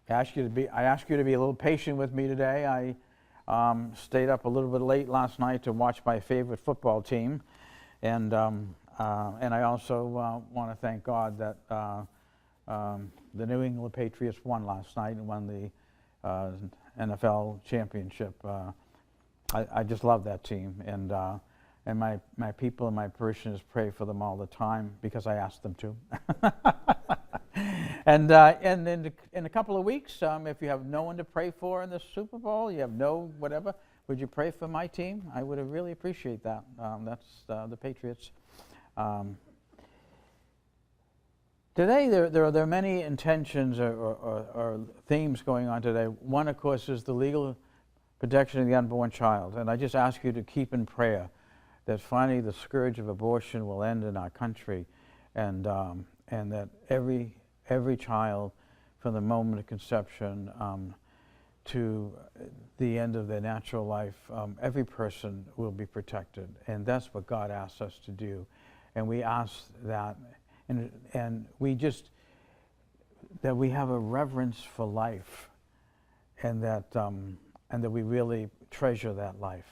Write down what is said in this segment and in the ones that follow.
I ask you to be a little patient with me today. I stayed up a little bit late last night to watch my favorite football team, and I also want to thank God that the New England Patriots won last night and won the NFL championship. I just love that team, and my people and my parishioners pray for them all the time because I ask them to. And in a couple of weeks, if you have no one to pray for in the Super Bowl, you have no whatever, would you pray for my team? I would really appreciate that. That's the Patriots. Today, there are many intentions or themes going on today. One, of course, is the legal protection of the unborn child. And I just ask you to keep in prayer that finally the scourge of abortion will end in our country, and that every child, from the moment of conception to the end of their natural life, every person will be protected. And that's what God asks us to do. And we ask that, and we just, that we have a reverence for life, and that we really treasure that life.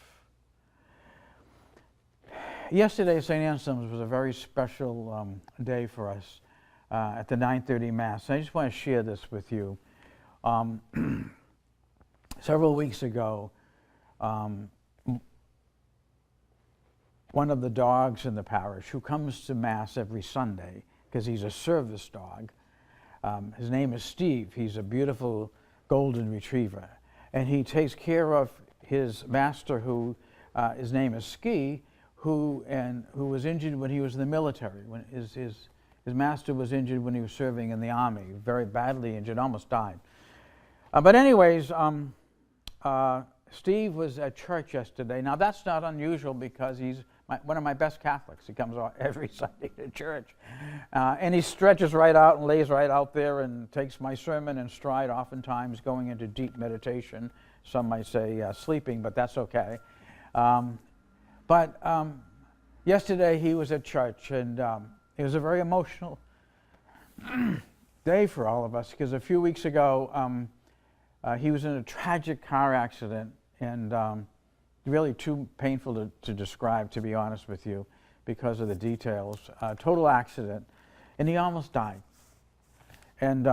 Yesterday, St. Anselm's was a very special day for us at the 9:30 Mass. And I just want to share this with you. Several weeks ago, one of the dogs in the parish who comes to Mass every Sunday, because he's a service dog, his name is Steve. He's a beautiful golden retriever. And he takes care of his master, who his name is Ski, who was injured when he was in the military. When his master was injured when he was serving in the army, very badly injured, almost died. But anyways, Steve was at church yesterday. Now that's not unusual because he's one of my best Catholics. He comes every Sunday to church. And he stretches right out and lays right out there and takes my sermon in stride, oftentimes going into deep meditation. Some might say sleeping, but that's okay. But yesterday he was at church, and it was a very emotional day for all of us, because a few weeks ago he was in a tragic car accident, and really too painful to describe, to be honest with you, because of the details. Total accident, and he almost died. And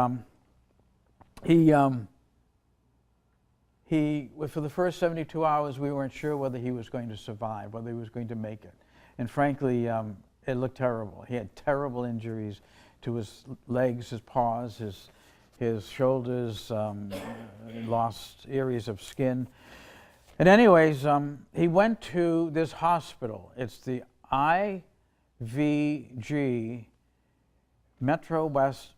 for the first 72 hours, we weren't sure whether he was going to survive, whether he was going to make it. And frankly, it looked terrible. He had terrible injuries to his legs, his paws, his shoulders, lost areas of skin. And anyways, he went to this hospital. It's the IVG Metro West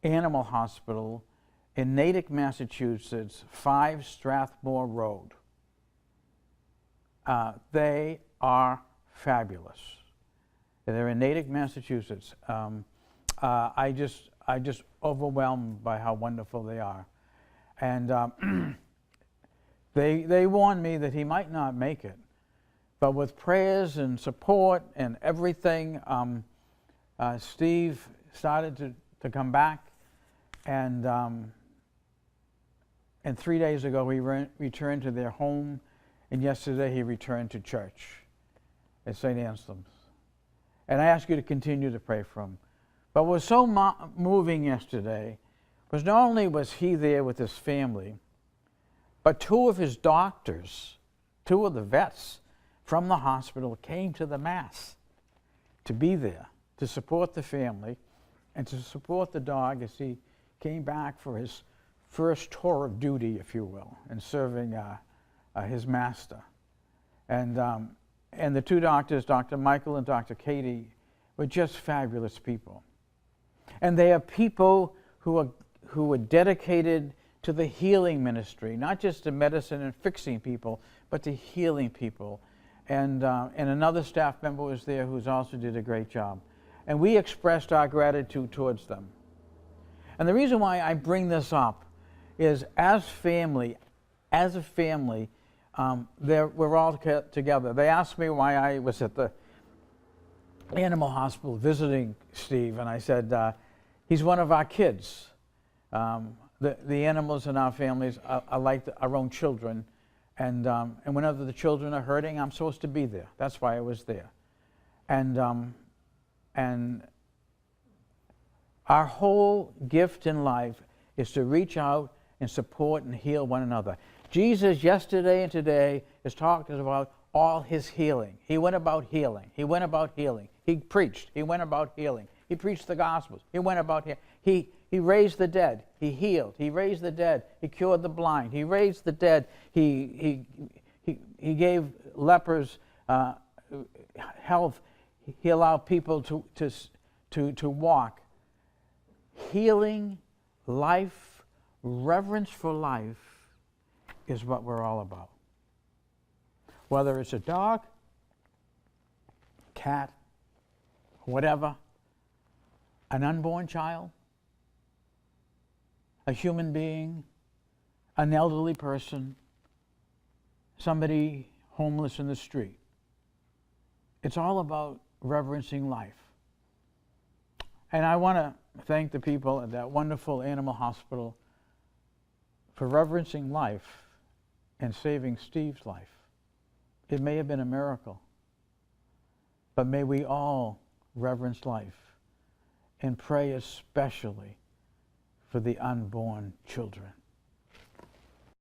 Animal Hospital in Natick, Massachusetts, 5 Strathmore Road. They are fabulous. They're in Natick, Massachusetts. I just overwhelmed by how wonderful they are. And they warned me that he might not make it. But with prayers and support and everything, Steve started to come back. And 3 days ago, he returned to their home, and yesterday he returned to church at St. Anselm's. And I ask you to continue to pray for him. But what was so moving yesterday was not only was he there with his family, but 2 of his doctors, 2 of the vets from the hospital came to the Mass to be there, to support the family and to support the dog as he came back for his first tour of duty, if you will, in serving his master. And the 2 doctors, Dr. Michael and Dr. Katie, were just fabulous people. And they are people who are dedicated to the healing ministry, not just to medicine and fixing people, but to healing people. And another staff member was there who also did a great job. And we expressed our gratitude towards them. And the reason why I bring this up is as a family, we're all together. They asked me why I was at the animal hospital visiting Steve, and I said, he's one of our kids. the animals in our families are like our own children. And whenever the children are hurting, I'm supposed to be there. That's why I was there. And our whole gift in life is to reach out and support and heal one another. Jesus yesterday and today is talking about all his healing. He went about healing. He went about healing. He preached. He went about healing. He preached the Gospels. He went about healing. He raised the dead. He healed. He raised the dead. He cured the blind. He raised the dead. He gave lepers health. He allowed people to walk. Healing, life, reverence for life is what we're all about. Whether it's a dog, cat, whatever, an unborn child, a human being, an elderly person, somebody homeless in the street. It's all about reverencing life. And I want to thank the people at that wonderful animal hospital for reverencing life and saving Steve's life. It may have been a miracle, but may we all reverence life and pray especially for the unborn children.